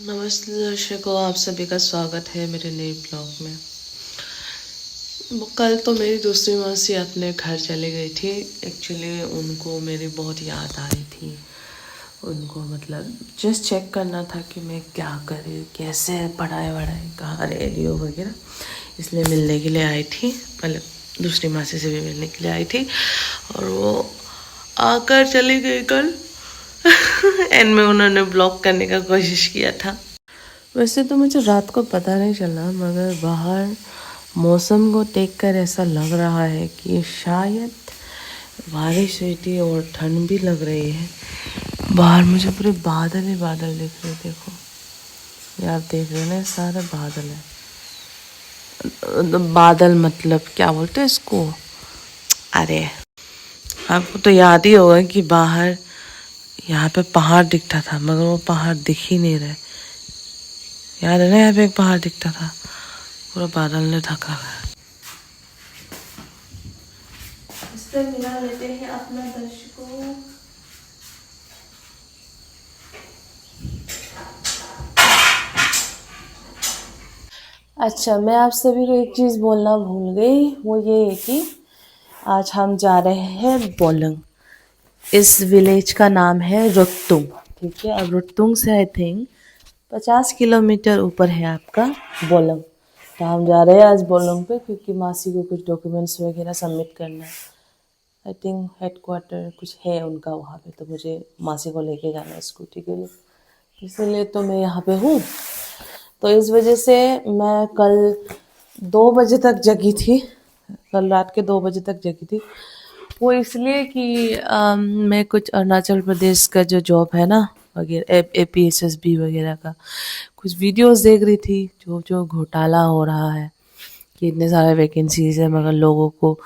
नमस्ते दर्शकों, आप सभी का स्वागत है मेरे नए ब्लॉग में। कल तो मेरी दूसरी मासी अपने घर चली गई थी। एक्चुअली उनको मेरी बहुत याद आ रही थी। उनको मतलब जस्ट चेक करना था कि मैं क्या करूँ, कैसे पढ़ाई वढ़ाई कहाँ रेडी हो वगैरह, इसलिए मिलने के लिए आई थी। मतलब दूसरी मासी से भी मिलने के लिए आई थी और वो आकर चली गई कल। एंड में उन्होंने ब्लॉक करने का कोशिश किया था। वैसे तो मुझे रात को पता नहीं चला, मगर बाहर मौसम को देखकर ऐसा लग रहा है कि शायद बारिश हुई थी और ठंड भी लग रही है। बाहर मुझे पूरे बादल ही बादल दिख रहे। देखो यार, देख रहे हो ना, सारे बादल है। बादल मतलब क्या बोलते हैं इसको, अरे आपको तो याद ही होगा कि बाहर यहाँ पे पहाड़ दिखता था, मगर वो पहाड़ दिख ही नहीं रहे। याद है ना, यहाँ पे एक पहाड़ दिखता था, पूरा बादल ने ढका है। इससे मिला लेते हैं अपना दर्शकों। अच्छा, मैं आप सभी को एक चीज़ बोलना भूल गई, वो ये है कि आज हम जा रहे हैं बोलंग। इस विलेज का नाम है रुतुंग। ठीक है, अब रुतुंग से आई थिंक 50 किलोमीटर ऊपर है आपका बोलंग। तो हम जा रहे हैं आज बोलंग पे, क्योंकि मासी को कुछ डॉक्यूमेंट्स वगैरह सबमिट करना है। आई थिंक हेडक्वार्टर कुछ है उनका वहाँ पे, तो मुझे मासी को लेके जाना है स्कूटी के लिए, इसलिए तो मैं यहाँ पे हूँ। तो इस वजह से मैं कल 2 बजे तक जगी थी। कल रात के 2 बजे तक जगी थी। वो इसलिए कि मैं कुछ अरुणाचल प्रदेश का जो जॉब है ना वगैरह, APSSB वगैरह का कुछ वीडियोस देख रही थी, जो जो घोटाला हो रहा है कि इतने सारे वैकेंसीज है मगर लोगों को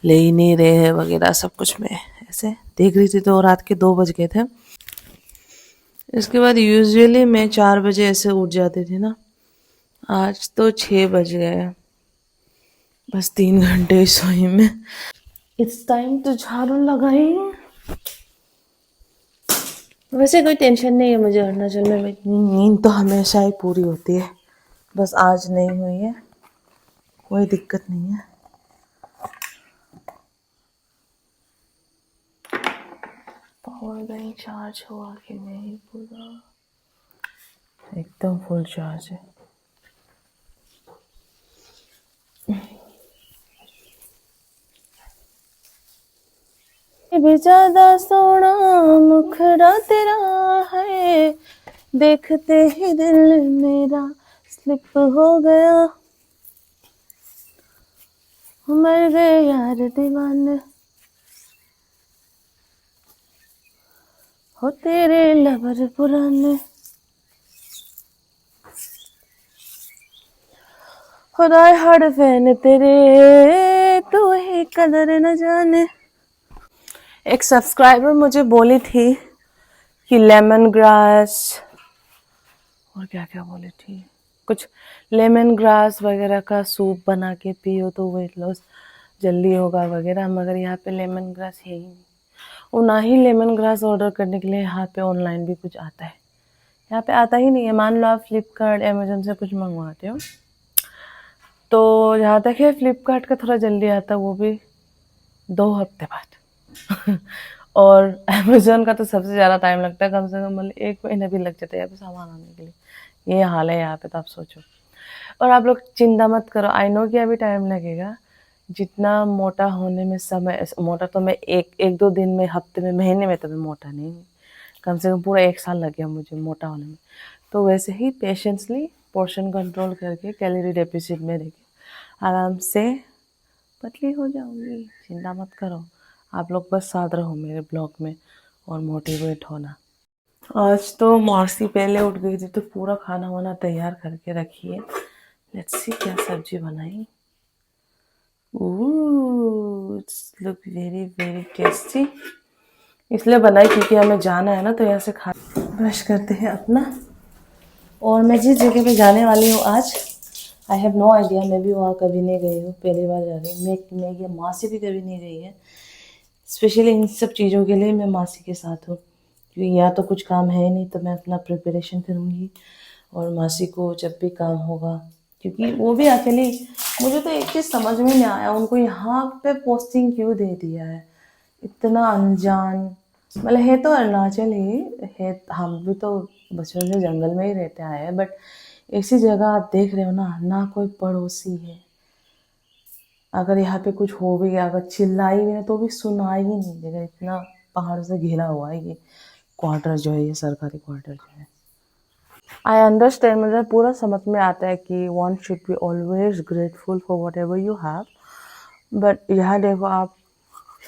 ले ही नहीं रहे हैं वगैरह, सब कुछ मैं ऐसे देख रही थी। तो रात के 2 बज गए थे। इसके बाद यूजुअली मैं 4 बजे ऐसे उठ जाती थी ना, आज तो 6 बज गए। बस 3 घंटे सोई में। इस टाइम तो झाड़ू लगाई। वैसे कोई टेंशन नहीं है मुझे अरुणाचल में, इतनी नींद तो हमेशा ही पूरी होती है, बस आज नहीं हुई है, कोई दिक्कत नहीं है। पावर बैंक चार्ज हुआ कि नहीं, पूरा एकदम फुल चार्ज है। भी ज्यादा सोना मुखड़ा तेरा है, देखते ही दिल मेरा स्लिप हो गया। मर गए यार दीवाने, हो तेरे लवर पुराने। खुदाए हर फैन तेरे, तू ही कदर न जाने। एक सब्सक्राइबर मुझे बोली थी कि लेमन ग्रास और क्या क्या बोली थी, कुछ लेमन ग्रास वगैरह का सूप बना के पियो तो वेट लॉस जल्दी होगा वगैरह, मगर यहाँ पे लेमन ग्रास है ही नहीं। और ना ही लेमन ग्रास ऑर्डर करने के लिए यहाँ पे ऑनलाइन भी कुछ आता है, यहाँ पे आता ही नहीं है। मान लो आप फ्लिपकार्ट अमेजोन से कुछ मंगवाते हो तो जहाँ तक है फ्लिपकार्ट का थोड़ा जल्दी आता है, वो भी 2 हफ्ते बाद। और अमेजोन का तो सबसे ज़्यादा टाइम लगता है, कम से कम मतलब 1 महीना भी लग जाता है यहाँ पे सामान आने के लिए। ये हाल है यहाँ पे, तो आप सोचो। और आप लोग चिंता मत करो, आई नो कि अभी टाइम लगेगा। जितना मोटा होने में समय, मोटा तो मैं एक दो दिन में, हफ्ते में, महीने में तो मैं मोटा नहीं हूँ, कम से कम पूरा 1 साल लग गया मुझे मोटा होने में। तो वैसे ही पेशेंसली पोर्शन कंट्रोल करके कैलोरी डेफिसिट में रह के आराम से पतली हो जाऊंगी, चिंता मत करो। आप लोग बस साथ रहो मेरे ब्लॉग में और मोटिवेट होना। आज तो मौसी पहले उठ गई थी तो पूरा खाना वाना तैयार करके रखी है। लेट्स सी क्या सब्जी बनाई। It's look very very tasty. इसलिए बनाई क्योंकि हमें जाना है ना, तो यहाँ से खा ब्रश करते हैं अपना। और मैं जिस जगह पे जाने वाली हूँ आज, आई हैव नो आइडिया, मैं भी वहाँ कभी नहीं गई हूँ, पहली बार जा रही हूँ। मैं ये मासी भी कभी नहीं गई है। स्पेशली इन सब चीज़ों के लिए मैं मासी के साथ हूँ, क्योंकि यहाँ तो कुछ काम है नहीं, तो मैं अपना प्रिपरेशन करूँगी और मासी को जब भी काम होगा, क्योंकि वो भी अकेले। मुझे तो एक चीज़ समझ में नहीं आया, उनको यहाँ पे पोस्टिंग क्यों दे दिया है, इतना अनजान। मतलब है तो अरुणाचल ही है, हम भी तो बचपन से जंगल में ही रहते आए हैं, बट ऐसी जगह आप देख रहे हो ना, ना कोई पड़ोसी है। अगर यहाँ पे कुछ हो भी गया, अगर चिल्लाई भी ना तो भी सुनाई ही नहीं देगा, इतना पहाड़ों से घिरा हुआ है ये क्वार्टर जो है, ये सरकारी क्वार्टर जो है। आई अंडरस्टैंड, मुझे पूरा समझ में आता है कि one should be always grateful for what ever you have, but यहाँ देखो आप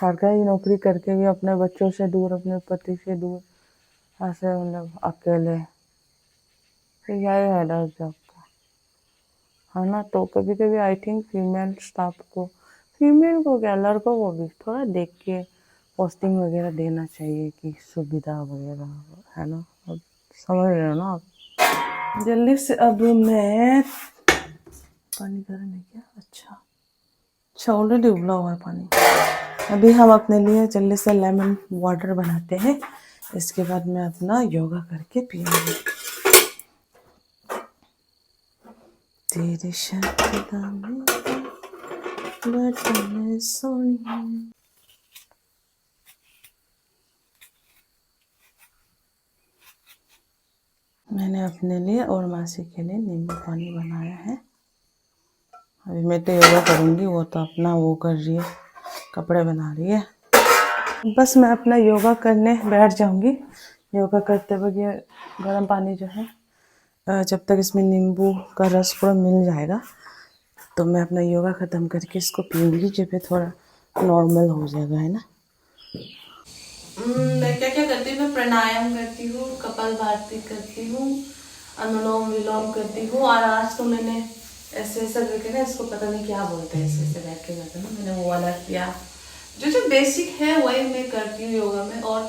सरकारी नौकरी करके भी अपने बच्चों से दूर, अपने पति से दूर, ऐसे मतलब अकेले, फिर यही है ना जॉब का, है ना। तो कभी कभी आई थिंक फीमेल स्टाफ को, फीमेल को क्या, लड़कों को भी थोड़ा देख के पोस्टिंग वगैरह देना चाहिए कि सुविधा वगैरह, है ना। अब समझ रहे हो ना आप। जल्दी से अब मैं पानी गर्म है क्या, अच्छा ऑलरेडी उबला हुआ है पानी। अभी हम अपने लिए जल्दी से लेमन वाटर बनाते हैं, इसके बाद मैं अपना योगा करके पीऊंगी। तेरे शब्द में बटन सोनी। मैंने अपने लिए और मासी के लिए नींबू पानी बनाया है। अभी मैं तो योगा करूँगी, वो तो अपना वो कर रही है, कपड़े बना रही है। बस मैं अपना योगा करने बैठ जाऊँगी। योगा करते वक्त ये गर्म पानी जो है, जब तक इसमें नींबू का रस पूरा मिल जाएगा तो मैं अपना योगा ख़त्म करके इसको पीऊँगी, जब ये थोड़ा नॉर्मल हो जाएगा, है ना। मैं क्या क्या करती हूँ, मैं प्राणायाम करती हूँ, कपालभाति करती हूँ, अनुलोम विलोम करती हूँ, और आज तो मैंने ऐसे ऐसे करके ना, इसको पता नहीं क्या बोलते हैं, ऐसे ऐसे बैठ के करते हैं ना, मैंने वो वाला किया। जो जो बेसिक है वही मैं करती हूँ योगा में। और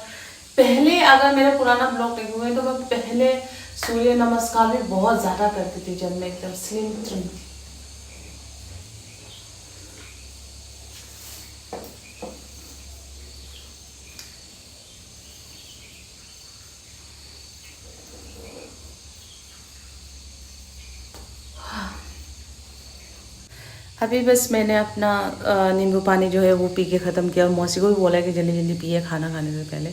पहले अगर मेरा पुराना ब्लॉग देखे हुए तो मैं पहले सूर्य नमस्कार भी बहुत ज़्यादा करती थी, जब मैं एकदम स्लिम ट्रिम थी। अभी बस मैंने अपना नींबू पानी जो है वो पी के ख़त्म किया, और मौसी को भी बोला कि जल्दी जल्दी पिए खाना खाने से पहले,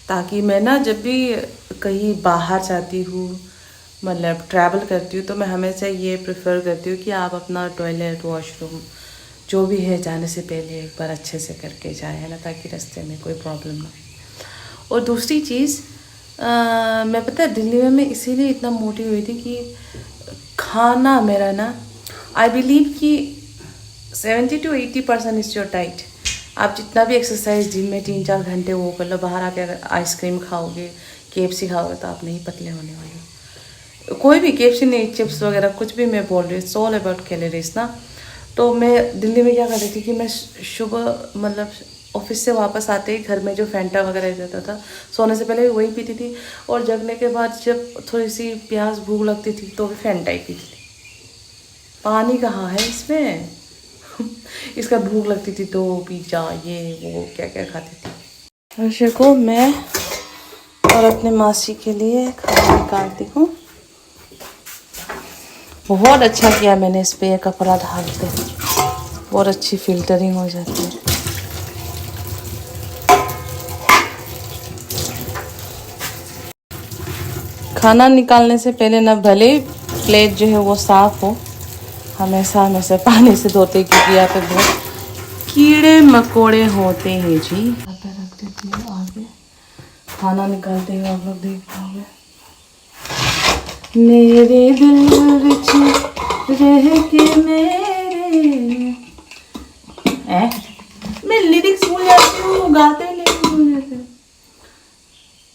ताकि मैं ना जब भी कहीं बाहर जाती हूँ, मतलब ट्रैवल करती हूँ, तो मैं हमेशा ये प्रेफर करती हूँ कि आप अपना टॉयलेट वॉशरूम जो भी है जाने से पहले एक बार अच्छे से करके जाए, है ना, ताकि रास्ते में कोई प्रॉब्लम ना। और दूसरी चीज़, मैं पता है दिल्ली में मैं इसीलिए इतना मोटी हुई थी कि खाना मेरा ना, आई बिलीव कि 70 to 80% इज़ योर डाइट। आप जितना भी एक्सरसाइज जिम में 3-4 घंटे वो कर लो, बाहर आके अगर आइसक्रीम खाओगे, KFC खाओगे, तो आप नहीं पतले होने वाले। कोई भी KFC नहीं, चिप्स वगैरह कुछ भी मैं बोल रही हूँ, इट्स ऑल अबाउट कैलोरीज ना। तो मैं दिल्ली में क्या करती थी कि मैं सुबह मतलब ऑफिस से वापस आते ही घर में जो फैंटा वगैरह रहता था, सोने से पहले वही पीती थी, और जगने के बाद जब थोड़ी सी प्यास भूख लगती थी तो भी फैंटा ही पीती थी। पानी कहाँ है इसमें इसका भूख लगती थी तो पिज्ज़ा ये वो क्या क्या खाती थी। अर्षा को मैं और अपने मासी के लिए खाना निकालती हूँ। बहुत अच्छा किया मैंने इस पे कपड़ा डाल के, बहुत अच्छी फिल्टरिंग हो जाती है। खाना निकालने से पहले ना भले प्लेट जो है वो साफ़ हो, हमेशा हमेशा पानी से धोते, क्योंकि यहाँ पे बहुत कीड़े मकोड़े होते हैं जी। आता रख देती हूँ आगे, खाना निकालते हुए आप लोग देख पाओगे। मेरे दिल विच रह के मेरे, मैं लिरिक्स भूल जाती हूँ, गाते नहीं भूल जाते।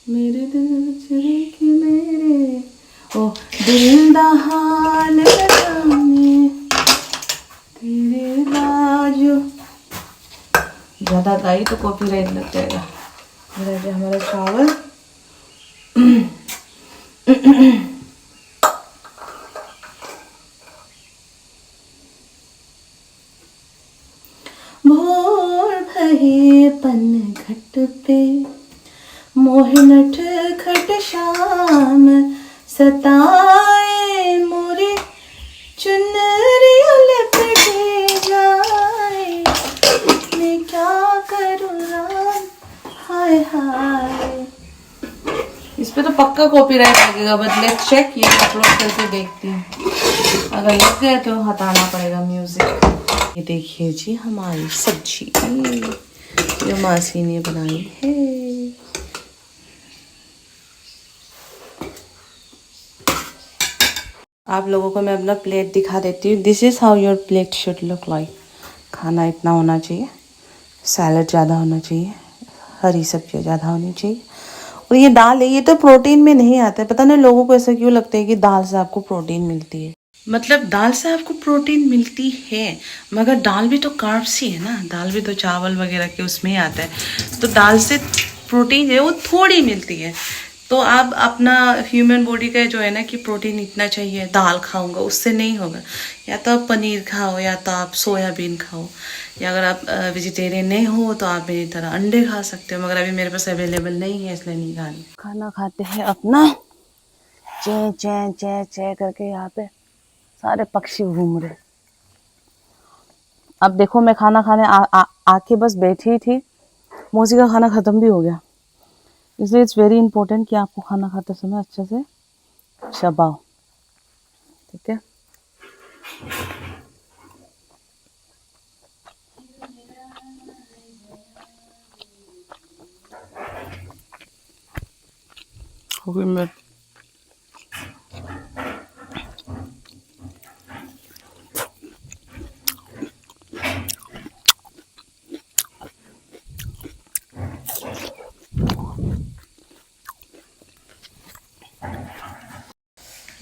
मेरे दिल विच रह के मेरे, ओ दिल दा हाल बताने तेरे बाजू। ज़्यादा गाई तो कॉपीराइट लग जाएगा। मेरा जो हमारा चावल भोर भये पन घट पे मोहनठ खट शाम सताए पक्का कॉपीराइट लगेगा, बट लेट्स चेक। ये अपलोड करके देखती हूँ, अगर लग गया तो हटाना पड़ेगा म्यूजिक। ये देखिए जी हमारी सब्जी जो मासी ने बनाई है। आप लोगों को मैं अपना प्लेट दिखा देती हूँ। This is how your plate should look like. खाना इतना होना चाहिए, सैलड ज़्यादा होना चाहिए, हरी सब्जियाँ ज़्यादा होनी चाहिए। और ये दाल है, ये तो प्रोटीन में नहीं आता है। पता नहीं लोगों को ऐसा क्यों लगता है कि दाल से आपको प्रोटीन मिलती है। मतलब दाल से आपको प्रोटीन मिलती है, मगर दाल भी तो कार्ब्स ही है ना, दाल भी तो चावल वगैरह के उसमें ही आता है। तो दाल से प्रोटीन है वो थोड़ी मिलती है। तो आप अपना ह्यूमन बॉडी का जो है ना कि प्रोटीन इतना चाहिए, दाल खाऊंगा उससे नहीं होगा। या तो आप पनीर खाओ, या तो आप सोयाबीन खाओ, या अगर आप वेजिटेरियन नहीं हो तो आप मेरी तरह अंडे खा सकते हो, मगर अभी मेरे पास अवेलेबल नहीं है इसलिए नहीं खानी। खाना खाते हैं अपना, चे चे चे चे करके यहाँ पे सारे पक्षी घूम रहे। अब देखो मैं खाना खाने आके बस बैठी ही थी, मौसी का खाना ख़त्म भी हो गया। इसलिए इट्स वेरी इंपॉर्टेंट कि आपको खाना खाते समय अच्छे से चबाओ, ठीक है। मैं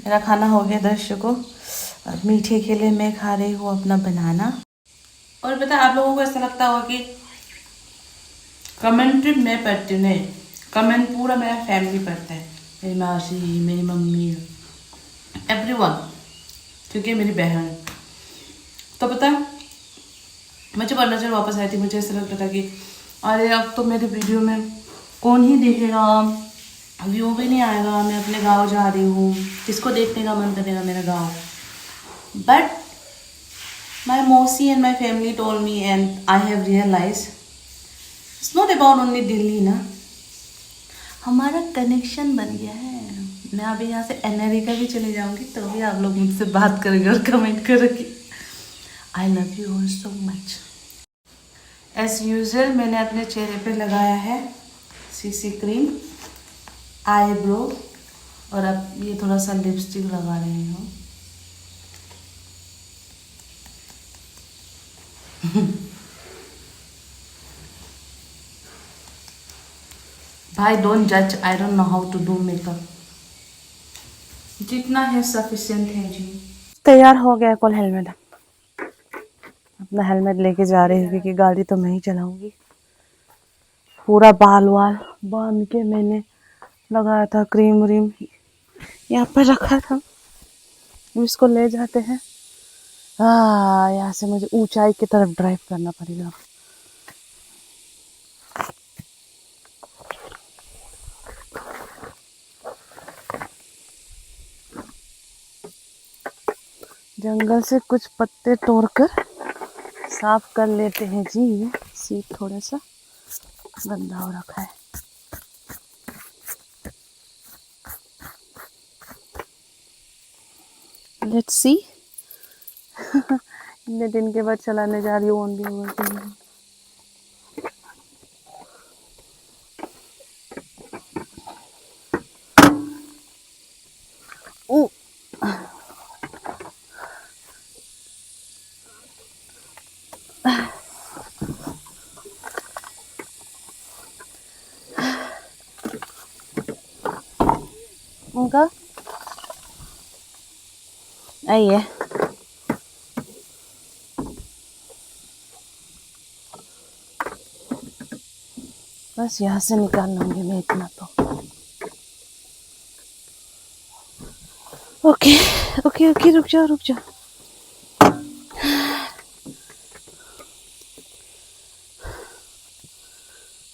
मेरा खाना हो गया दर्शकों। अब मीठे के लिए मैं खा रही हूँ अपना बनाना। और पता आप लोगों को ऐसा लगता होगा कि कमेंट सिर्फ मैं पढ़ती हूँ, नहीं, कमेंट पूरा मेरा फैमिली पढ़ता है। मेरी मासी, मेरी मम्मी, एवरीवन, क्योंकि मेरी बहन। तो पता मैं जब अरुणाचल वापस आई थी, मुझे ऐसा लगता था कि अरे अब तो मेरे वीडियो में कौन ही देखेगा, व्यू भी नहीं आएगा, मैं अपने गांव जा रही हूँ, किसको देखने का मन करेगा मेरा गांव। बट माई मौसी and my family told me and I have realise it's not about only Delhi ना, हमारा कनेक्शन बन गया है। मैं अभी यहाँ से अमेरिका भी चले जाऊँगी तो भी आप लोग मुझसे बात करेंगे और कमेंट करेंगे। I love you all so much. As usual मैंने अपने चेहरे पे लगाया है सीसी क्रीम, आईब्रो, और अब ये थोड़ा सा लिपस्टिक लगा रही हूँ। भाई डोंट जज, I don't know how to do makeup, जितना है सफिशिएंट है जी। तैयार हो गया कल हेलमेट, अपना हेलमेट लेके जा रही हूँ क्योंकि गाड़ी तो मैं ही चलाऊंगी। पूरा बाल वाल बांध के मैंने लगाया था, क्रीम व्रीम यहाँ पर रखा था। इसको ले जाते हैं, यहाँ से मुझे ऊंचाई की तरफ ड्राइव करना पड़ेगा। जंगल से कुछ पत्ते तोड़कर साफ कर लेते हैं जी। ये सीट थोड़ा सा गंदा हो रखा है। Let's see. इतने दिन के बाद चलाने जा रही हूँ ओनली ओवर। उनका आइए, बस यहाँ से निकाल लूंगी मैं इतना तो। ओके ओके ओके, रुक जाओ रुक जाओ।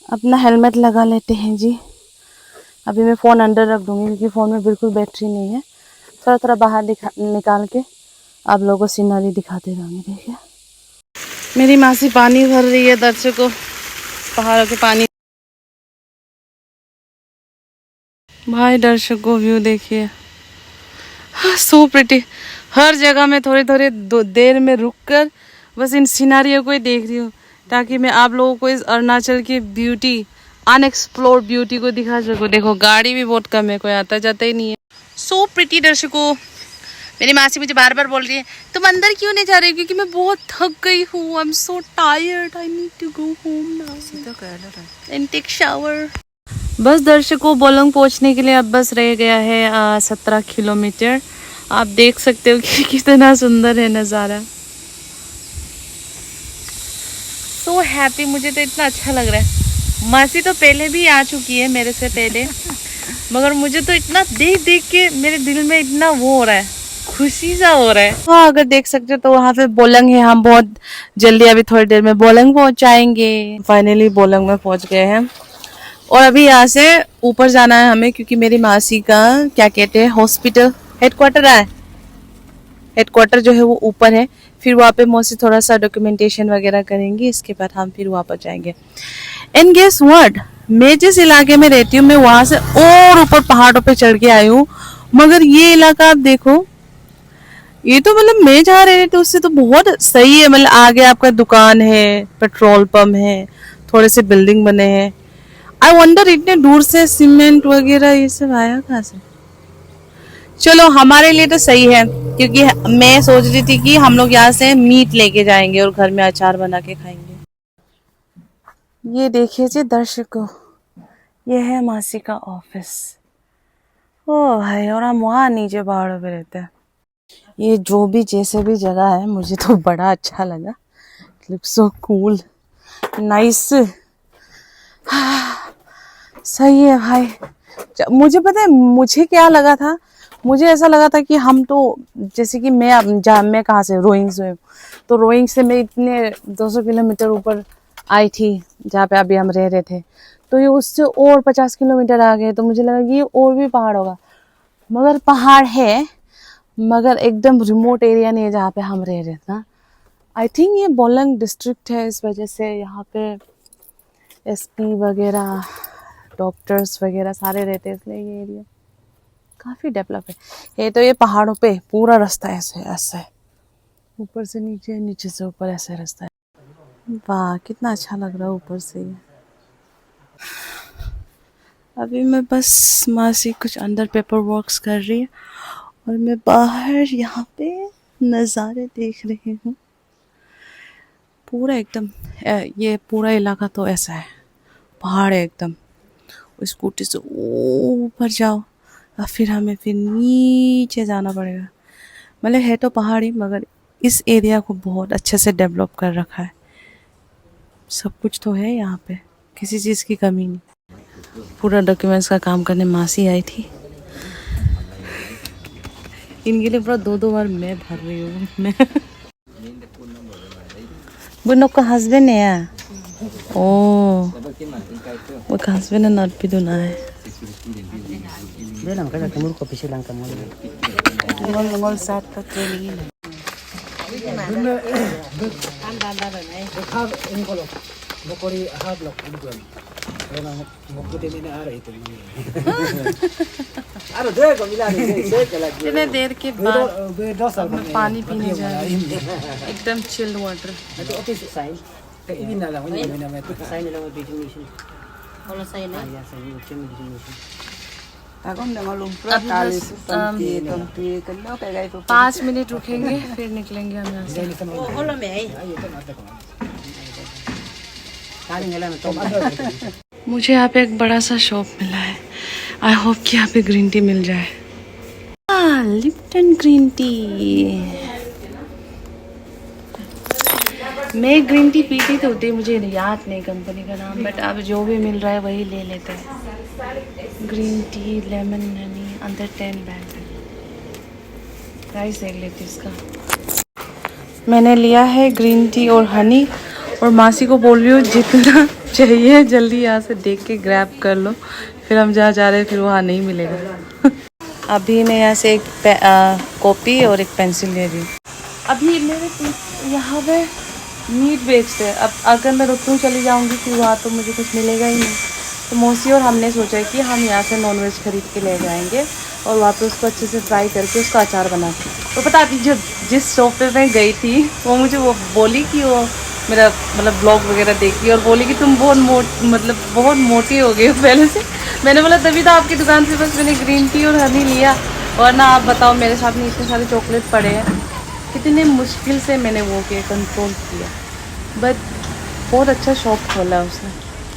अपना हेलमेट लगा लेते हैं जी। अभी मैं फ़ोन अंदर रख दूंगी क्योंकि फ़ोन में बिल्कुल बैटरी नहीं है। थोड़ा थोड़ा बाहर निकाल के आप लोगों को सीनरी दिखाते रहूँगी। देखिए मेरी मासी पानी भर रही है दर्शकों, पहाड़ों के पानी। भाई दर्शकों व्यू देखिए, सो प्रिटी। हर जगह में थोड़ी थोड़ी देर में रुककर बस इन सिनारियों को ही देख रही हूँ, ताकि मैं आप लोगों को इस अरुणाचल की ब्यूटी, अनएक्सप्लोर्ड ब्यूटी को दिखा सकूँ। देखो गाड़ी भी बहुत कम है, कोई आता जाता ही नहीं है। सो प्रिटी दर्शकों, मेरी मासी मुझे बार बार बोल रही है तुम अंदर क्यों नहीं जा रही हो, क्योंकि मैं बहुत थक गई हूँ। I am so tired, I need to go home now and take shower. बस दर्शकों, बोलंग पहुंचने के लिए अब बस रह गया है 17 किलोमीटर। आप देख सकते हो कि कितना सुंदर है नज़ारा। सो हैप्पी, मुझे तो इतना अच्छा लग रहा है। मासी तो पहले भी आ चुकी है मेरे से पहले, मगर मुझे तो इतना देख देख के मेरे दिल में इतना वो हो रहा है, खुशी सा हो रहा है। हाँ, अगर देख सकते हो तो वहाँ पे बोलंग है। हम बहुत जल्दी, अभी थोड़ी देर में बोलंग पहुँच जाएंगे। फाइनली बोलंग में पहुँच गए हैं और अभी यहाँ से ऊपर जाना है हमें, क्योंकि मेरी मासी का क्या कहते हैं हॉस्पिटल हेडक्वार्टर है। हेडक्वार्टर जो है वो ऊपर है। फिर वहाँ पे मौसी थोड़ा सा डॉक्यूमेंटेशन वगैरह करेंगी, इसके बाद हम फिर वापस जाएंगे। एंड गेस व्हाट, मैं जिस इलाके में रहती हूँ मैं वहां से और ऊपर पहाड़ों पे चढ़ के आई हूँ, मगर ये इलाका आप देखो, ये तो मतलब मैं जहाँ रह रही थी उससे तो बहुत सही है। मतलब आगे आपका दुकान है, पेट्रोल पंप है, थोड़े से बिल्डिंग बने हैं। आई वंडर इतने दूर से सीमेंट वगैरह ये सब आया कहाँ से। चलो हमारे लिए तो सही है, क्योंकि मैं सोच रही थी कि हम लोग यहाँ से मीट लेके जाएंगे और घर में अचार बना के खाएंगे। ये देखिए जी दर्शकों, ये है मासी का ऑफिस। ओ भाई, और हम वहाँ नीचे पहाड़ों पे रहते हैं। ये जो भी जैसे भी जगह है, मुझे तो बड़ा अच्छा लगा। Looks so cool, nice. सही है भाई। मुझे पता है मुझे क्या लगा था, मुझे ऐसा लगा था कि हम तो, जैसे कि मैं कहाँ से, रोइंग से, तो रोइंग से मैं इतने 200 किलोमीटर ऊपर आई थी जहाँ पे अभी हम रह रहे थे, तो ये उससे और 50 किलोमीटर आ गए, तो मुझे लगा कि ये और भी पहाड़ होगा। मगर पहाड़ है, मगर एकदम रिमोट एरिया नहीं है जहाँ पे हम रह रहे थे ना। आई थिंक ये बोलंग डिस्ट्रिक्ट है, इस वजह से यहाँ पे एसपी वगैरह, डॉक्टर्स वगैरह सारे रहते हैं, इसलिए ये एरिया काफ़ी डेवलप है। ये तो ये पहाड़ों पे पूरा रास्ता ऐसे ऐसे, ऊपर से नीचे, नीचे से ऊपर, ऐसे रास्ता है। वाह कितना अच्छा लग रहा है ऊपर से ये। अभी मैं बस, मासी कुछ अंदर पेपर वर्क्स कर रही है और मैं बाहर यहाँ पे नज़ारे देख रही हूँ। पूरा एकदम ये पूरा इलाका तो ऐसा है, पहाड़ है एकदम। स्कूटी से ऊपर जाओ और फिर हमें फिर नीचे जाना पड़ेगा। मतलब है तो पहाड़ी, मगर इस एरिया को बहुत अच्छे से डेवलप कर रखा है। सब कुछ तो है यहाँ पे, किसी चीज़ की कमी नहीं। पूरा डॉक्यूमेंट्स का काम करने मासी आई थी, इनके लिए पूरा 2-2 बार मैं भर रही हूँ मैं। बुनों का हस्बैंड है। ओ, वो का husband na narpido na hai. Bilang ka kamul ko piso lang kamul. Ngol sat ka training. Hab ini kalau bokori hab lok bukan. Karena mukti ini आ रही तो अरे देखो मिला नहीं से चला इतने देर के बाद 10 साल मैं पानी पीने जा रही हूँ, एकदम chilled water. itu office sign ini na lang ini na met sign na lang definition Kalau saya na, ya sign definition agam na malumpra अभी tali बस, su tampi kano kay gay po. 5 minute रुकेंगे फिर निकलेंगे हम यहाँ से। Olo me ay. tali ngalan to मुझे यहाँ पे एक बड़ा सा शॉप मिला है। आई होप कि यहाँ पे ग्रीन टी मिल जाए। Lipton green tea. मैं ग्रीन टी पीती तो होती, मुझे याद नहीं कंपनी का नाम, बट अब जो भी मिल रहा है वही ले लेते हैं। ग्रीन टी लेमन हनी अंदर 10 बैग। प्राइस देख लेती इसका। मैंने लिया है ग्रीन टी और हनी, और मासी को बोल रही हूँ जितना चाहिए जल्दी यहाँ से देख के ग्रैब कर लो, फिर हम जहाँ जा रहे हैं फिर वहाँ नहीं मिलेगा। अभी मैं यहाँ से एक कॉपी और एक पेंसिल ले रही हूँ। अभी मेरे यहाँ पे मीट बेचते हैं। अब अगर मैं रुकूँ चली जाऊँगी फिर वहाँ तो मुझे कुछ मिलेगा ही नहीं, तो मौसी और हमने सोचा कि हम यहाँ से नॉनवेज खरीद के ले जाएंगे और वहाँ पे उसको अच्छे से फ्राई करके उसका अचार बना के। तो पता अभी जो जिस शॉप पे मैं गई थी वो मुझे वो बोली कि वो मेरा मतलब ब्लॉग वगैरह देखी और बोली कि तुम बहुत मोटी हो गई हो पहले से। मैंने बोला तभी तो आपकी दुकान से बस मैंने ग्रीन टी और हनी लिया, और ना आप बताओ मेरे साथ में इतने सारे चॉकलेट पड़े हैं, कितने मुश्किल से मैंने वो के कंट्रोल किया, बट बहुत अच्छा शॉप खोला उसने।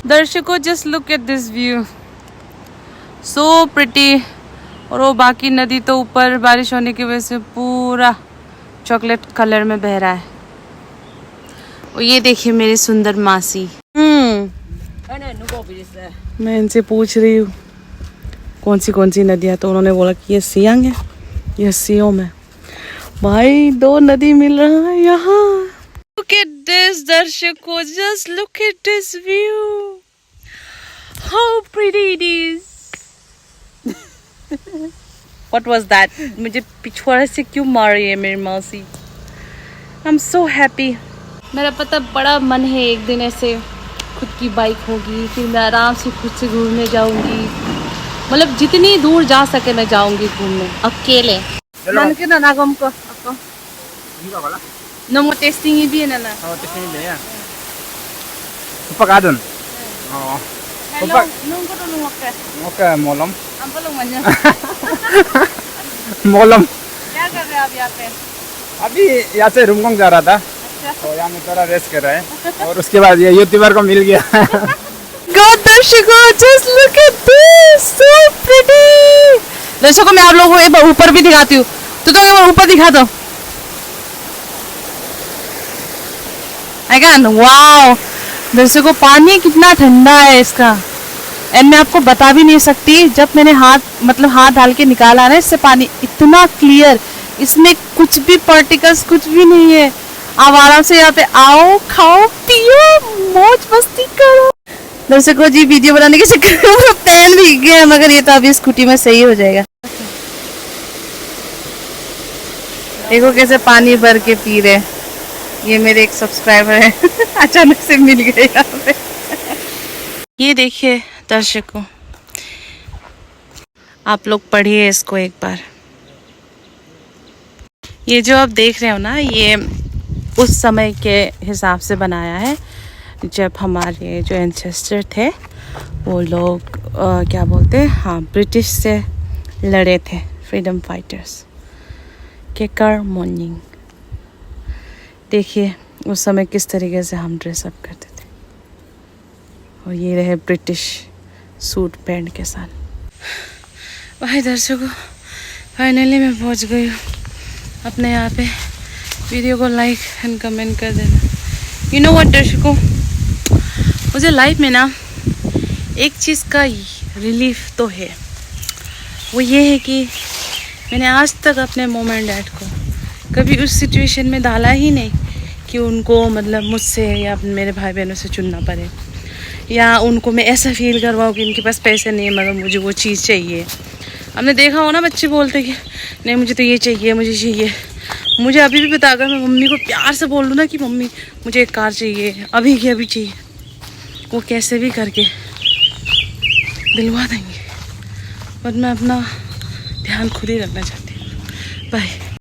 दर्शकों just look at this view, so pretty. और वो बाकी नदी तो ऊपर बारिश होने की वजह से पूरा चॉकलेट कलर में बह रहा है। और ये देखिए मेरी सुंदर मासी। मैं इनसे पूछ रही हूँ कौन सी नदियाँ, तो उन्होंने बोला कि ये सियांग है, ये सियोम है। भाई 2 नदी मिल रहा है यहाँ। Look at this दर्शकों, just look at this view. How pretty it is. What was that? मुझे पिछवाड़े से क्यों मार रही है मेरी मौसी? I'm so happy. मेरा पता बड़ा मन है एक दिन ऐसे खुद की बाइक होगी, फिर मैं आराम से खुद से घूमने जाऊंगी, मतलब जितनी दूर जा सके मैं जाऊंगी घूमने अकेले। मन के ना गम को ako. No mo testing ibi na na. Oh, testing ba yan? Upak adon. Oo. Hello, nung ko nung wakka. Okay, molam. हम लोग मन्या। मोलम। क्या कर रहे हैं आप यहाँ पे? अभी यहाँ से रुमगोंग जा रहा था, तो यहाँ में थोड़ा रेस्ट कर रहा है, और उसके बाद ये यूट्यूबर को मिल गया। God दर्शकों, just look at this, so pretty. दर्शकों मैं आप लोगों को एक बार ऊपर भी दिखाती हूँ, तो एक बार ऊपर दिखा दो। अगेन वाओ दर्शकों, पानी कितना ठंडा है इसका, एंड मैं आपको बता भी नहीं सकती। जब मैंने हाथ डाल के निकाला ना इससे पानी इतना क्लियर, इसमें कुछ भी पार्टिकल्स कुछ भी नहीं है। आप आराम से यहाँ पे आओ, खाओ, पियो, मौज मस्ती करो। दर्शकों जी वीडियो बनाने के चक्कर में पैन भीग गया, मगर ये तो अभी स्कूटी में सही हो जाएगा। देखो कैसे पानी भर के पी रहे, ये मेरे एक सब्सक्राइबर है अचानक से मिल गए यहाँ पे। ये देखिए दर्शकों, आप लोग पढ़िए इसको एक बार। ये जो आप देख रहे हो ना, ये उस समय के हिसाब से बनाया है जब हमारे जो एंसेस्टर थे वो लोग क्या बोलते हैं, हाँ, ब्रिटिश से लड़े थे, फ्रीडम फाइटर्स के कर मॉर्निंग। देखिए उस समय किस तरीके से हम ड्रेसअप करते थे, और ये रहे ब्रिटिश सूट पैंट के साथ। भाई दर्शकों फाइनली मैं पहुंच गई हूँ अपने यहाँ पे। वीडियो को लाइक एंड कमेंट कर देना। यू नो व्हाट दर्शकों, मुझे लाइफ में ना एक चीज़ का रिलीफ तो है, वो ये है कि मैंने आज तक अपने मॉम एंड डैड को कभी उस सिचुएशन में डाला ही नहीं कि उनको मतलब मुझसे या मेरे भाई बहनों से चुनना पड़े, या उनको मैं ऐसा फील करवाऊँ कि इनके पास पैसे नहीं है मगर मुझे वो चीज़ चाहिए। हमने देखा हो ना बच्चे बोलते कि नहीं मुझे तो ये चाहिए, मुझे चाहिए। मुझे अभी भी बता कर मैं मम्मी को प्यार से बोल दूँ ना कि मम्मी मुझे एक कार चाहिए, अभी की अभी चाहिए, वो कैसे भी करके दिलवा देंगे, बट मैं अपना ध्यान खुद ही रखना चाहती हूँ। बाय।